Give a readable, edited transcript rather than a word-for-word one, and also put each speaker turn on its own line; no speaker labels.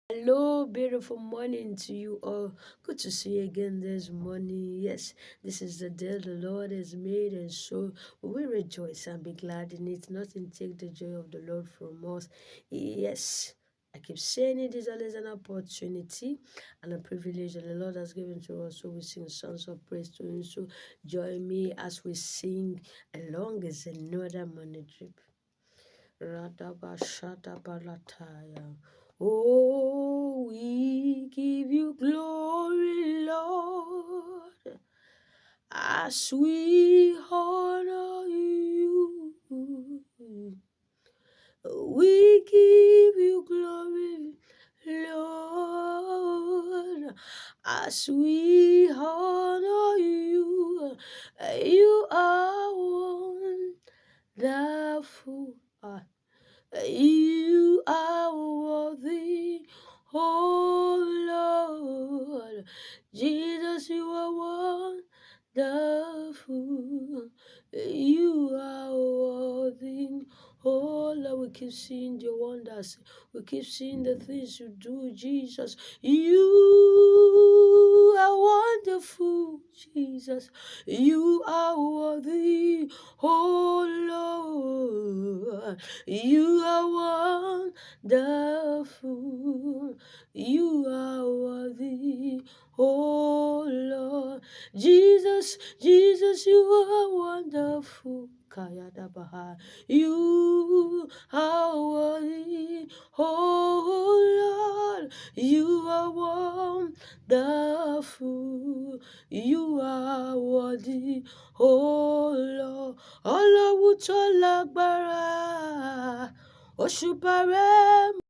Hello, beautiful morning to you all. Good to see you again this morning. Yes, this is the day the Lord has made, and so we will rejoice and be glad in it. Nothing take the joy of the Lord from us. Yes, I keep saying it is always an opportunity and a privilege that the Lord has given to us. So we sing songs of praise to Him. So join me as we sing along as another morning drip. Radabashadabalataya. Oh, we give you glory, Lord, as we honor you. We give you glory, Lord, as we honor you. You are wonderful. You are worthy, oh Lord. Jesus, you are wonderful. You are worthy, oh Lord. We keep seeing your wonders. We keep seeing the things you do, Jesus. You are wonderful, Jesus. You are worthy, oh Lord. You are wonderful. You are worthy, oh Lord. Jesus, Jesus, you are wonderful. Kayadabaha. You are worthy, oh Lord. You are wonderful. You are worthy, oh Lord. Ọlọ́run tó lágbára, òṣùbà rẹ̀